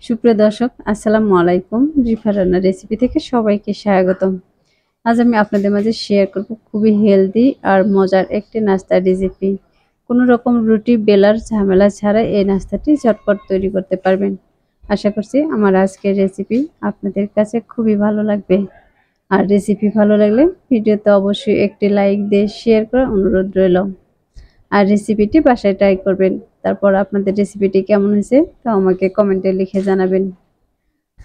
সুপ্রিয় দর্শক, আসসালামু আলাইকুম। রিফা রান্নার রেসিপি থেকে সবাইকে স্বাগতম। আজ আমি আপনাদের মাঝে শেয়ার করব খুবই হেলদি আর মজার একটি নাস্তার রেসিপি। কোনো রকম রুটি বেলার ঝামেলা ছাড়া এই নাস্তাটি ঝটপট তৈরি করতে পারবেন। আশা করছি আমার আজকের রেসিপি আপনাদের কাছে খুবই ভালো লাগবে। আর রেসিপি ভালো লাগলে ভিডিওতে অবশ্যই একটি লাইক দিয়ে শেয়ার করার অনুরোধ রইল। আর রেসিপিটি বাসায় ট্রাই করবেন। তারপর আপনাদের রেসিপিটি কেমন হয়েছে তা আমাকে কমেন্টে লিখে জানাবেন।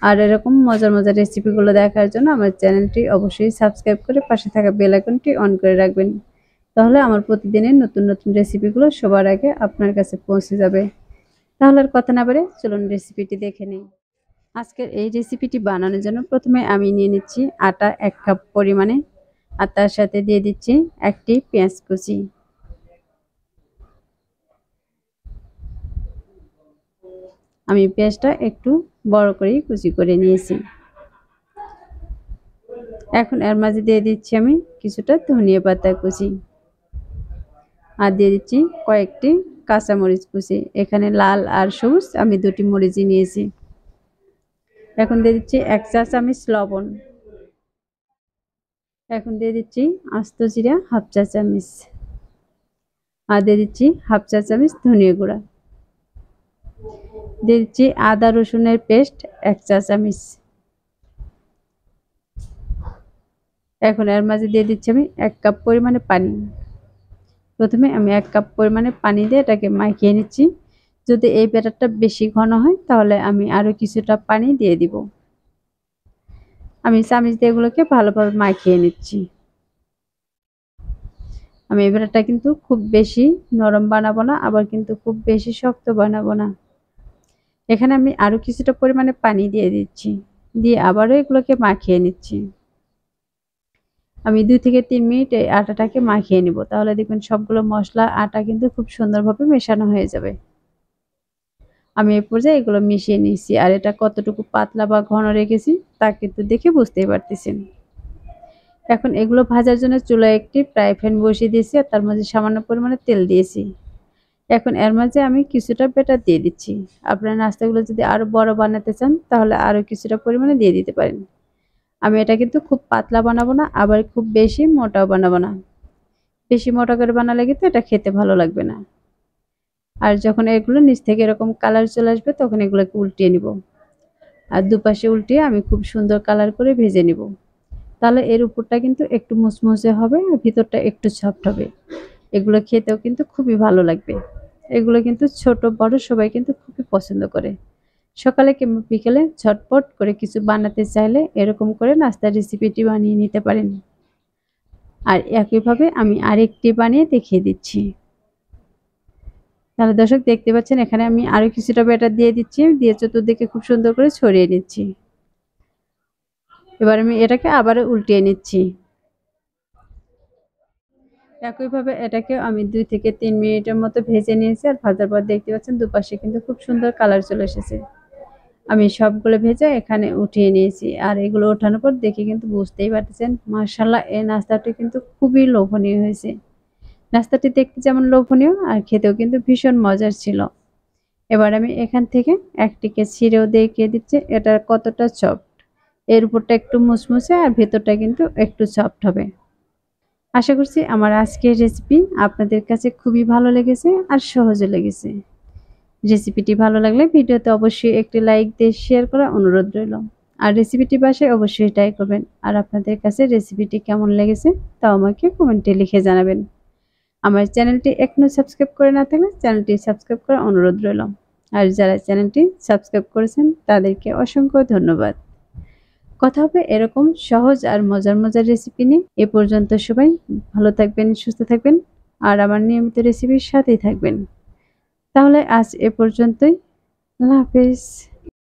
আর এরকম মজার মজার রেসিপিগুলো দেখার জন্য আমার চ্যানেলটি অবশ্যই সাবস্ক্রাইব করে পাশে থাকা বেল আইকনটি অন করে রাখবেন। তাহলে আমার প্রতিদিনের নতুন নতুন রেসিপিগুলো সবার আগে আপনার কাছে পৌঁছে যাবে। তাহলে আর কথা না বাড়ে চলুন রেসিপিটি দেখে নিই। আজকের এই রেসিপিটি বানানোর জন্য প্রথমে আমি নিয়ে নিচ্ছি আটা 1 কাপ পরিমাণে, আর তার সাথে দিয়ে দিচ্ছি একটি পেঁয়াজ কুচি। আমি পেঁয়াজটা একটু বড় করে কুচি করে নিয়েছি। এখন এর মাঝে দিয়ে দিচ্ছি আমি কিছুটা ধনিয়া পাতা কুচি, আর দিয়ে দিচ্ছি কয়েকটি কাঁচামরিচ কুচি। এখানে লাল আর সবুজ আমি দুটি মরিচই নিয়েছি। এখন দিয়ে দিচ্ছি 1 চা চামচ লবণ। এখন দিয়ে দিচ্ছি আস্ত জিরা 1/2 চা চামচ, আর দিয়ে দিচ্ছি 1/2 চা চামচ ধনিয়া গুঁড়া। দিয়ে দিচ্ছি আদা রসুনের পেস্ট 1 চা চামচ। এখন এর মাঝে দিয়ে দিচ্ছি আমি 1 কাপ পরিমাণে পানি। প্রথমে আমি 1 কাপ পরিমাণে পানি দিয়ে এটাকে মাখিয়ে নিচ্ছি। যদি এই ব্যাটারটা বেশি ঘন হয় তাহলে আমি আরো কিছুটা পানি দিয়ে দিব। আমি চামচ দিয়ে এগুলোকে ভালোভাবে মাখিয়ে নিচ্ছি। আমি এই ব্যাটারটা কিন্তু খুব বেশি নরম বানাবো না, আবার কিন্তু খুব বেশি শক্ত বানাবো না। এখানে আমি আরো কিছুটা পরিমাণে পানি দিয়ে দিচ্ছি, দিয়ে আবারও এগুলোকে মাখিয়ে নিচ্ছি। আমি 2 থেকে 3 মিনিট এই আটাটাকে মাখিয়ে নিব। তাহলে দেখবেন সবগুলো মশলা আটা কিন্তু খুব সুন্দরভাবে মেশানো হয়ে যাবে। আমি এই পর্যায়ে এগুলো মিশিয়ে নিয়েছি, আর এটা কতটুকু পাতলা বা ঘন রেখেছি তা কিন্তু দেখে বুঝতেই পারতেছেন। এখন এগুলো ভাজার জন্য চুলায় একটি ফ্রাই প্যান বসিয়ে দিয়েছি, আর তার মাঝে সামান্য পরিমাণে তেল দিয়েছি। এখন এর মাঝে আমি কিছুটা ব্যাটার দিয়ে দিচ্ছি। আপনারা নাস্তাগুলো যদি আরো বড় বানাতে চান তাহলে আরো কিছুটা পরিমাণে দিয়ে দিতে পারেন। আমি এটা কিন্তু খুব পাতলা বানাবো না, আবার খুব বেশি মোটাও বানাবো না। বেশি মোটা করে বানালে কিন্তু এটা খেতে ভালো লাগবে না। আর যখন এগুলো নিচ থেকে এরকম কালার চলে আসবে তখন এগুলোকে উল্টিয়ে নিব, আর দুপাশে উল্টিয়ে আমি খুব সুন্দর কালার করে ভেজে নিব। তাহলে এর উপরটা কিন্তু একটু মুচমুচে হবে আর ভিতরটা একটু সফট হবে। এগুলো খেতেও কিন্তু খুবই ভালো লাগবে। এগুলো কিন্তু ছোট বড় সবাই কিন্তু খুবই পছন্দ করে। সকালে কিংবা বিকেলে ঝটপট করে কিছু বানাতে চাইলে এরকম করে নাস্তার রেসিপিটি বানিয়ে নিতে পারেন। আর একইভাবে আমি আরেকটি বানিয়ে দেখিয়ে দিচ্ছি। তাহলে দর্শক দেখতে পাচ্ছেন এখানে আমি আরো কিছুটা ব্যাটার দিয়ে দিচ্ছি, দিয়ে চতুর্দিকে খুব সুন্দর করে ছড়িয়ে নিচ্ছি। এবার আমি এটাকে আবারও উল্টিয়ে নিচ্ছি। একইভাবে এটাকে আমি 2 থেকে 3 মিনিটের মতো ভেজে নিয়েছি, আর ভাজার পর দেখতে পাচ্ছেন দুপাশে কিন্তু খুব সুন্দর কালার চলে এসেছে। আমি সবগুলো ভেজে এখানে উঠিয়ে নিয়েছি, আর এগুলো ওঠানোর পর দেখে কিন্তু বুঝতেই পারতেছেন মাশাআল্লাহ এই নাস্তাটি কিন্তু খুবই লোভনীয় হয়েছে। নাস্তাটি দেখতে যেমন লোভনীয় আর খেতেও কিন্তু ভীষণ মজার ছিল। এবার আমি এখান থেকে একটিকে ছিঁড়েও দেখিয়ে দিচ্ছি এটা কতটা সফট। এর উপরটা একটু মুচমুচে আর ভেতরটা কিন্তু একটু সফট হবে। আশা করছি আমার আজকের রেসিপি আপনাদের কাছে খুবই ভালো লেগেছে আর সহজে লেগেছে। রেসিপিটি ভালো লাগলে ভিডিওতে অবশ্যই একটি লাইক দিয়ে শেয়ার করার অনুরোধ রইল। আর রেসিপিটি বাসায় অবশ্যই ট্রাই করবেন। আর আপনাদের কাছে রেসিপিটি কেমন লেগেছে তাও আমাকে কমেন্টে লিখে জানাবেন। আমার চ্যানেলটি এখনো সাবস্ক্রাইব করে না থাকলে চ্যানেলটি সাবস্ক্রাইব করার অনুরোধ রইল। আর যারা চ্যানেলটি সাবস্ক্রাইব করেছেন তাদেরকে অসংখ্য ধন্যবাদ। কথা হবে এরকম সহজ আর মজার মজার রেসিপি নিয়ে। এ পর্যন্ত সবাই ভালো থাকবেন, সুস্থ থাকবেন, আর আমার নিয়মিত রেসিপির সাথেই থাকবেন। তাহলে আজ এ পর্যন্তই। আল্লাহ হাফেজ।